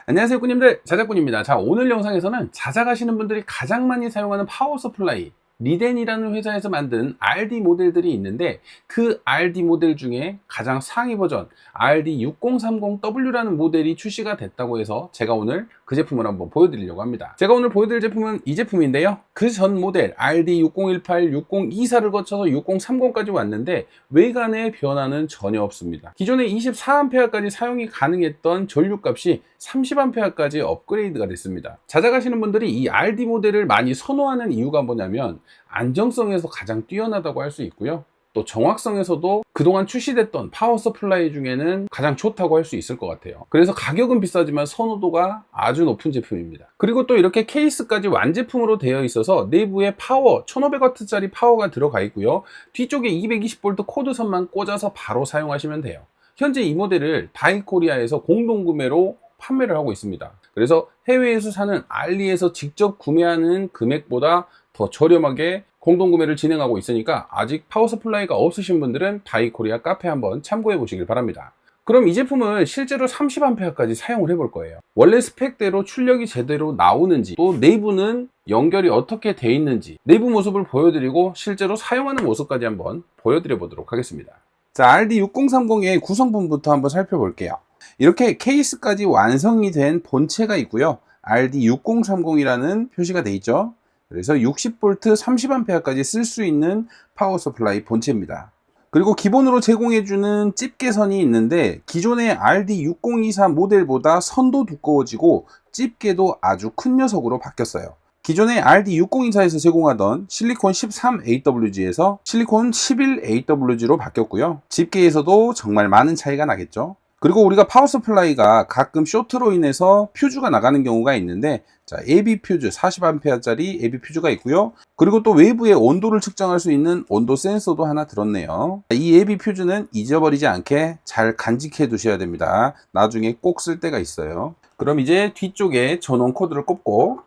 안녕하세요 꾸님들, 자작꾼입니다. 자, 오늘 영상에서는 자작하시는 분들이 가장 많이 사용하는 파워 서플라이 리덴이라는 회사에서 만든 RD 모델들이 있는데, 그 RD 모델 중에 가장 상위 버전 RD6030W라는 모델이 출시가 됐다고 해서 제가 오늘 그 제품을 한번 보여드리려고 합니다. 제가 오늘 보여드릴 제품은 이 제품인데요, 그 전 모델 RD6018, 6024를 거쳐서 6030까지 왔는데 외관의 변화는 전혀 없습니다. 기존에 24A까지 사용이 가능했던 전류값이 30A까지 업그레이드가 됐습니다. 자작하시는 분들이 이 RD 모델을 많이 선호하는 이유가 뭐냐면, 안정성에서 가장 뛰어나다고 할 수 있고요, 또 정확성에서도 그동안 출시됐던 파워 서플라이 중에는 가장 좋다고 할 수 있을 것 같아요. 그래서 가격은 비싸지만 선호도가 아주 높은 제품입니다. 그리고 또 이렇게 케이스까지 완제품으로 되어 있어서 내부에 파워 1500W짜리 파워가 들어가 있고요, 뒤쪽에 220V 코드선만 꽂아서 바로 사용하시면 돼요. 현재 이 모델을 다이코리아에서 공동구매로 판매를 하고 있습니다. 그래서 해외에서 사는 알리에서 직접 구매하는 금액보다 더 저렴하게 공동구매를 진행하고 있으니까, 아직 파워 서플라이가 없으신 분들은 다이코리아 카페 한번 참고해 보시길 바랍니다. 그럼 이 제품을 실제로 30A까지 사용을 해볼 거예요. 원래 스펙대로 출력이 제대로 나오는지, 또 내부는 연결이 어떻게 돼 있는지 내부 모습을 보여드리고 실제로 사용하는 모습까지 한번 보여드려 보도록 하겠습니다. 자, RD6030의 구성품부터 한번 살펴볼게요. 이렇게 케이스까지 완성이 된 본체가 있고요, RD6030이라는 표시가 돼 있죠. 그래서 60V 30A까지 쓸 수 있는 파워 서플라이 본체입니다. 그리고 기본으로 제공해주는 집게선이 있는데, 기존의 RD6024 모델보다 선도 두꺼워지고 집게도 아주 큰 녀석으로 바뀌었어요. 기존의 RD6024에서 제공하던 실리콘 13AWG에서 실리콘 11AWG로 바뀌었고요, 집게에서도 정말 많은 차이가 나겠죠. 그리고 우리가 파워 서플라이가 가끔 쇼트로 인해서 퓨즈가 나가는 경우가 있는데, 자, AB 퓨즈 40A짜리 AB 퓨즈가 있고요. 그리고 또 외부의 온도를 측정할 수 있는 온도 센서도 하나 들었네요. 이 AB 퓨즈는 잊어버리지 않게 잘 간직해 두셔야 됩니다. 나중에 꼭 쓸 때가 있어요. 그럼 이제 뒤쪽에 전원 코드를 꼽고,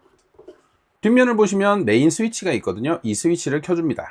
뒷면을 보시면 메인 스위치가 있거든요. 이 스위치를 켜줍니다.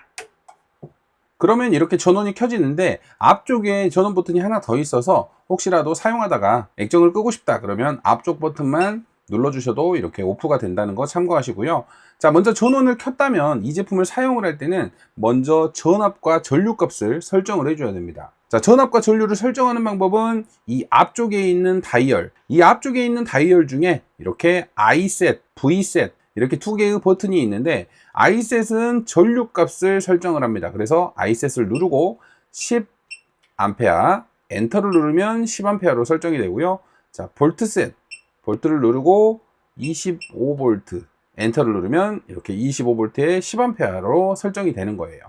그러면 이렇게 전원이 켜지는데, 앞쪽에 전원 버튼이 하나 더 있어서 혹시라도 사용하다가 액정을 끄고 싶다 그러면 앞쪽 버튼만 눌러주셔도 이렇게 오프가 된다는 거 참고하시고요. 자, 먼저 전원을 켰다면 이 제품을 사용을 할 때는 먼저 전압과 전류값을 설정을 해줘야 됩니다. 자, 전압과 전류를 설정하는 방법은 이 앞쪽에 있는 다이얼, 이 앞쪽에 있는 다이얼 중에 이렇게 Iset, Vset 이렇게 두 개의 버튼이 있는데, Iset은 전류값을 설정을 합니다. 그래서 Iset을 누르고 10A, 엔터를 누르면 10A로 설정이 되고요. 자, 볼트셋, 볼트를 누르고 25V, 엔터를 누르면 이렇게 25V에 10A로 설정이 되는 거예요.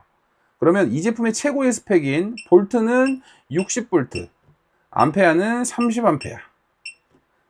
그러면 이 제품의 최고의 스펙인 볼트는 60V, 암페어는 30A.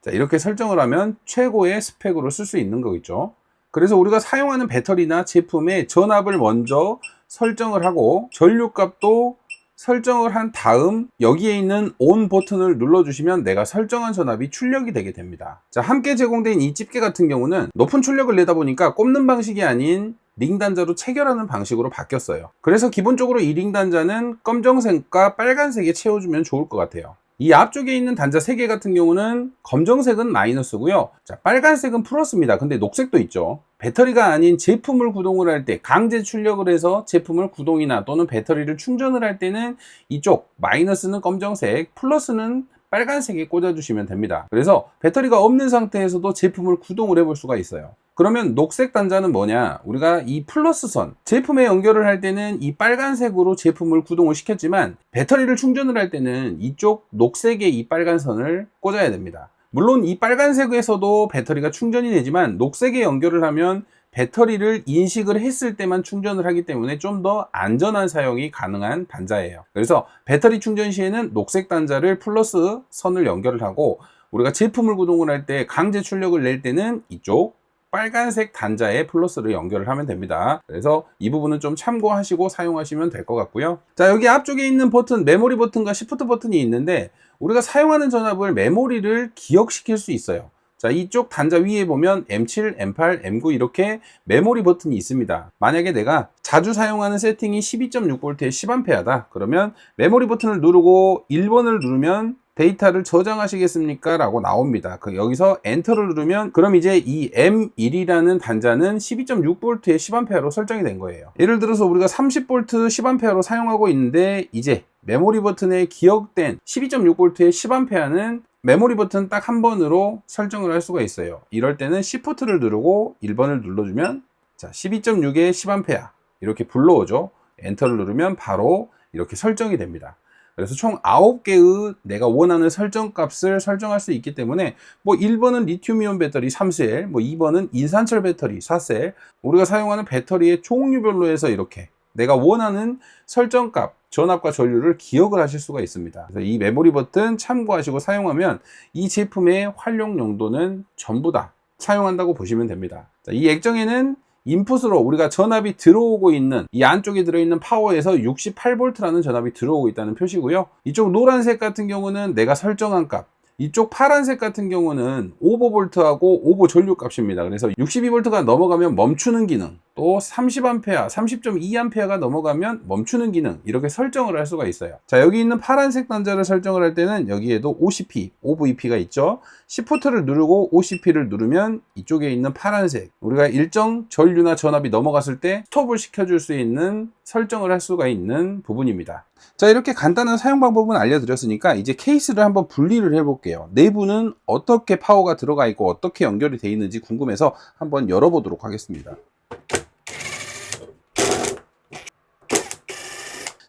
자, 이렇게 설정을 하면 최고의 스펙으로 쓸 수 있는 거겠죠. 그래서 우리가 사용하는 배터리나 제품의 전압을 먼저 설정을 하고 전류값도 설정을 한 다음 여기에 있는 ON 버튼을 눌러주시면 내가 설정한 전압이 출력이 되게 됩니다. 자, 함께 제공된 이 집게 같은 경우는 높은 출력을 내다 보니까 꼽는 방식이 아닌 링 단자로 체결하는 방식으로 바뀌었어요. 그래서 기본적으로 이 링 단자는 검정색과 빨간색에 채워주면 좋을 것 같아요. 이 앞쪽에 있는 단자 3개 같은 경우는 검정색은 마이너스고요, 자, 빨간색은 플러스입니다. 근데 녹색도 있죠. 배터리가 아닌 제품을 구동을 할 때, 강제 출력을 해서 제품을 구동이나 또는 배터리를 충전을 할 때는 이쪽 마이너스는 검정색, 플러스는 빨간색에 꽂아주시면 됩니다. 그래서 배터리가 없는 상태에서도 제품을 구동을 해볼 수가 있어요. 그러면 녹색 단자는 뭐냐, 우리가 이 플러스 선, 제품에 연결을 할 때는 이 빨간색으로 제품을 구동을 시켰지만 배터리를 충전을 할 때는 이쪽 녹색의 이 빨간 선을 꽂아야 됩니다. 물론 이 빨간색에서도 배터리가 충전이 되지만 녹색에 연결을 하면 배터리를 인식을 했을 때만 충전을 하기 때문에 좀 더 안전한 사용이 가능한 단자예요. 그래서 배터리 충전 시에는 녹색 단자를 플러스 선을 연결을 하고, 우리가 제품을 구동을 할 때 강제 출력을 낼 때는 이쪽 빨간색 단자에 플러스를 연결을 하면 됩니다. 그래서 이 부분은 좀 참고하시고 사용하시면 될 것 같고요. 자, 여기 앞쪽에 있는 버튼, 메모리 버튼과 시프트 버튼이 있는데, 우리가 사용하는 전압을 메모리를 기억시킬 수 있어요. 자, 이쪽 단자 위에 보면 M7, M8, M9 이렇게 메모리 버튼이 있습니다. 만약에 내가 자주 사용하는 세팅이 12.6V에 10A다 그러면 메모리 버튼을 누르고 1번을 누르면 데이터를 저장하시겠습니까? 라고 나옵니다. 여기서 엔터를 누르면 그럼 이제 이 M1이라는 단자는 12.6V의 10A로 설정이 된 거예요. 예를 들어서 우리가 30V 10A로 사용하고 있는데 이제 메모리 버튼에 기억된 12.6V의 10A는 메모리 버튼 딱 한 번으로 설정을 할 수가 있어요. 이럴 때는 Shift를 누르고 1번을 눌러주면 자 12.6의 10A 이렇게 불러오죠. 엔터를 누르면 바로 이렇게 설정이 됩니다. 그래서 총 9개의 내가 원하는 설정 값을 설정할 수 있기 때문에 뭐 1번은 리튬이온 배터리 3셀, 뭐 2번은 인산철 배터리 4셀, 우리가 사용하는 배터리의 종류별로 해서 이렇게 내가 원하는 설정 값, 전압과 전류를 기억을 하실 수가 있습니다. 그래서 이 메모리 버튼 참고하시고 사용하면 이 제품의 활용 용도는 전부 다 사용한다고 보시면 됩니다. 자, 이 액정에는 인풋으로 우리가 전압이 들어오고 있는 이 안쪽에 들어있는 파워에서 68V라는 전압이 들어오고 있다는 표시고요. 이쪽 노란색 같은 경우는 내가 설정한 값, 이쪽 파란색 같은 경우는 오버볼트하고 오버 전류 값입니다. 그래서 62V가 넘어가면 멈추는 기능, 또 30A, 30.2A가 넘어가면 멈추는 기능, 이렇게 설정을 할 수가 있어요. 자, 여기 있는 파란색 단자를 설정을 할 때는 여기에도 OCP, OVP가 있죠. Shift를 누르고 OCP를 누르면 이쪽에 있는 파란색, 우리가 일정 전류나 전압이 넘어갔을 때 스톱을 시켜줄 수 있는 설정을 할 수가 있는 부분입니다. 자, 이렇게 간단한 사용 방법은 알려드렸으니까 이제 케이스를 한번 분리를 해볼게요. 내부는 어떻게 파워가 들어가 있고 어떻게 연결이 되어 있는지 궁금해서 한번 열어보도록 하겠습니다.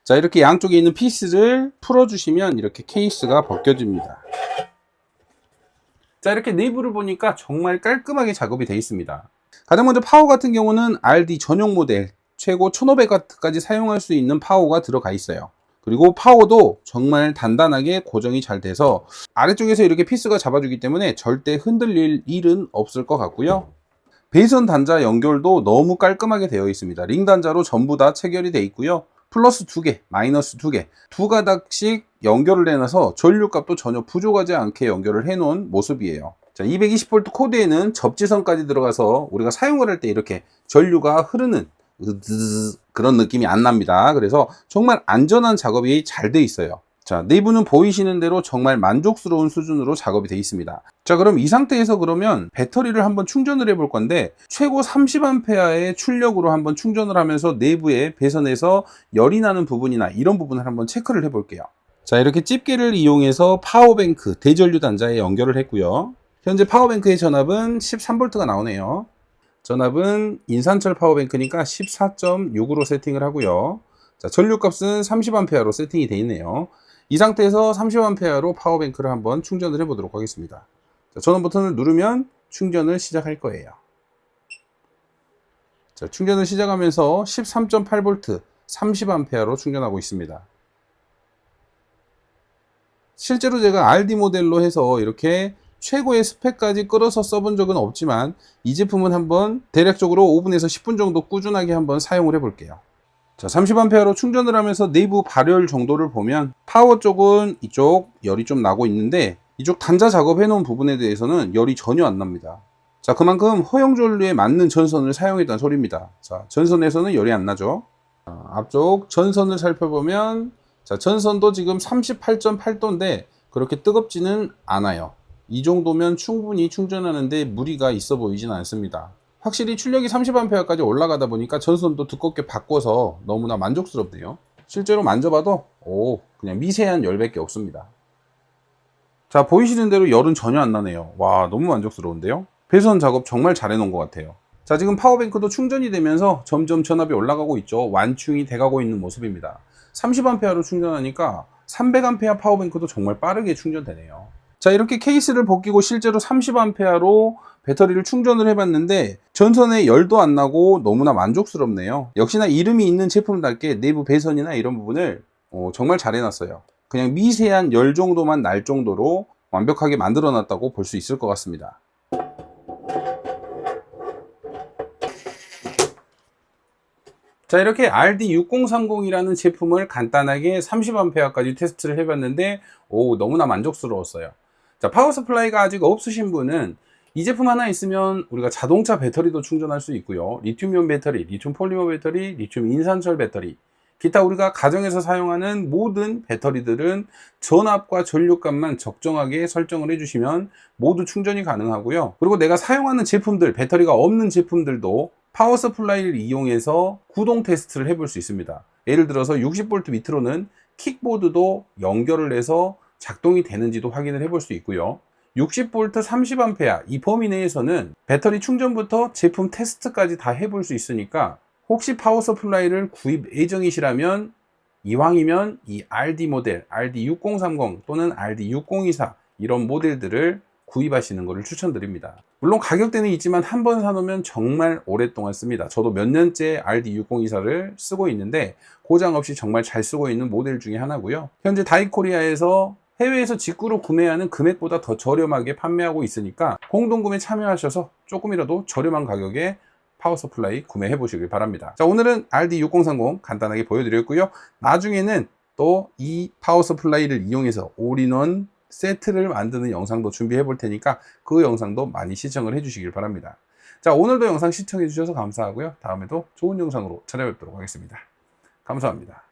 자, 이렇게 양쪽에 있는 피스를 풀어주시면 이렇게 케이스가 벗겨집니다. 자, 이렇게 내부를 보니까 정말 깔끔하게 작업이 되어 있습니다. 가장 먼저 파워 같은 경우는 RD 전용 모델 최고 1500W까지 사용할 수 있는 파워가 들어가 있어요. 그리고 파워도 정말 단단하게 고정이 잘 돼서 아래쪽에서 이렇게 피스가 잡아주기 때문에 절대 흔들릴 일은 없을 것 같고요. 배선 단자 연결도 너무 깔끔하게 되어 있습니다. 링 단자로 전부 다 체결이 되어 있고요. 플러스 2개, 마이너스 2개, 두 가닥씩 연결을 해놔서 전류값도 전혀 부족하지 않게 연결을 해 놓은 모습이에요. 자, 220V 코드에는 접지선까지 들어가서 우리가 사용을 할 때 이렇게 전류가 흐르는 그런 느낌이 안 납니다. 그래서 정말 안전한 작업이 잘 돼 있어요. 자, 내부는 보이시는 대로 정말 만족스러운 수준으로 작업이 돼 있습니다. 자, 그럼 이 상태에서 그러면 배터리를 한번 충전을 해볼 건데 최고 30A의 출력으로 한번 충전을 하면서 내부에 배선에서 열이 나는 부분이나 이런 부분을 한번 체크를 해볼게요. 자, 이렇게 집게를 이용해서 파워뱅크 대전류 단자에 연결을 했고요. 현재 파워뱅크의 전압은 13V가 나오네요. 전압은 인산철 파워뱅크니까 14.6으로 세팅을 하고요. 자, 전류값은 30A로 세팅이 되어 있네요. 이 상태에서 30A로 파워뱅크를 한번 충전을 해보도록 하겠습니다. 자, 전원 버튼을 누르면 충전을 시작할 거예요. 자, 충전을 시작하면서 13.8V 30A로 충전하고 있습니다. 실제로 제가 RD 모델로 해서 이렇게 최고의 스펙까지 끌어서 써본 적은 없지만 이 제품은 한번 대략적으로 5분에서 10분 정도 꾸준하게 한번 사용을 해볼게요. 자, 30A로 충전을 하면서 내부 발열 정도를 보면 파워 쪽은 이쪽 열이 좀 나고 있는데 이쪽 단자 작업해 놓은 부분에 대해서는 열이 전혀 안 납니다. 자, 그만큼 허용 전류에 맞는 전선을 사용했다는 소리입니다. 자, 전선에서는 열이 안 나죠. 자, 앞쪽 전선을 살펴보면 자, 전선도 지금 38.8도인데 그렇게 뜨겁지는 않아요. 이 정도면 충분히 충전하는데 무리가 있어 보이진 않습니다. 확실히 출력이 30A까지 올라가다 보니까 전선도 두껍게 바꿔서 너무나 만족스럽네요. 실제로 만져봐도 그냥 미세한 열밖에 없습니다. 자, 보이시는 대로 열은 전혀 안 나네요. 와, 너무 만족스러운데요. 배선 작업 정말 잘 해놓은 것 같아요. 자, 지금 파워뱅크도 충전이 되면서 점점 전압이 올라가고 있죠. 완충이 돼가고 있는 모습입니다. 30A로 충전하니까 300A 파워뱅크도 정말 빠르게 충전되네요. 자, 이렇게 케이스를 벗기고 실제로 30A로 배터리를 충전을 해봤는데 전선에 열도 안 나고 너무나 만족스럽네요. 역시나 이름이 있는 제품답게 내부 배선이나 이런 부분을 정말 잘 해놨어요. 그냥 미세한 열 정도만 날 정도로 완벽하게 만들어 놨다고 볼 수 있을 것 같습니다. 자, 이렇게 RD6030이라는 제품을 간단하게 30A까지 테스트를 해봤는데 너무나 만족스러웠어요. 자, 파워 서플라이가 아직 없으신 분은 이 제품 하나 있으면 우리가 자동차 배터리도 충전할 수 있고요. 리튬이온 배터리, 리튬 폴리머 배터리, 리튬 인산철 배터리 기타 우리가 가정에서 사용하는 모든 배터리들은 전압과 전류값만 적정하게 설정을 해주시면 모두 충전이 가능하고요. 그리고 내가 사용하는 제품들, 배터리가 없는 제품들도 파워 서플라이를 이용해서 구동 테스트를 해볼 수 있습니다. 예를 들어서 60V 밑으로는 킥보드도 연결을 해서 작동이 되는지도 확인을 해볼 수 있고요. 60V 30A 이 범위 내에서는 배터리 충전부터 제품 테스트까지 다 해볼 수 있으니까 혹시 파워 서플라이를 구입 예정이시라면 이왕이면 이 RD 모델, RD6030 또는 RD6024 이런 모델들을 구입하시는 것을 추천드립니다. 물론 가격대는 있지만 한 번 사놓으면 정말 오랫동안 씁니다. 저도 몇 년째 RD6024를 쓰고 있는데 고장 없이 정말 잘 쓰고 있는 모델 중에 하나고요. 현재 다이코리아에서 해외에서 직구로 구매하는 금액보다 더 저렴하게 판매하고 있으니까 공동구매 참여하셔서 조금이라도 저렴한 가격에 파워 서플라이 구매해 보시길 바랍니다. 자, 오늘은 RD6030 간단하게 보여드렸고요. 나중에는 또 이 파워 서플라이를 이용해서 올인원 세트를 만드는 영상도 준비해 볼 테니까 그 영상도 많이 시청을 해 주시길 바랍니다. 자, 오늘도 영상 시청해 주셔서 감사하고요. 다음에도 좋은 영상으로 찾아뵙도록 하겠습니다. 감사합니다.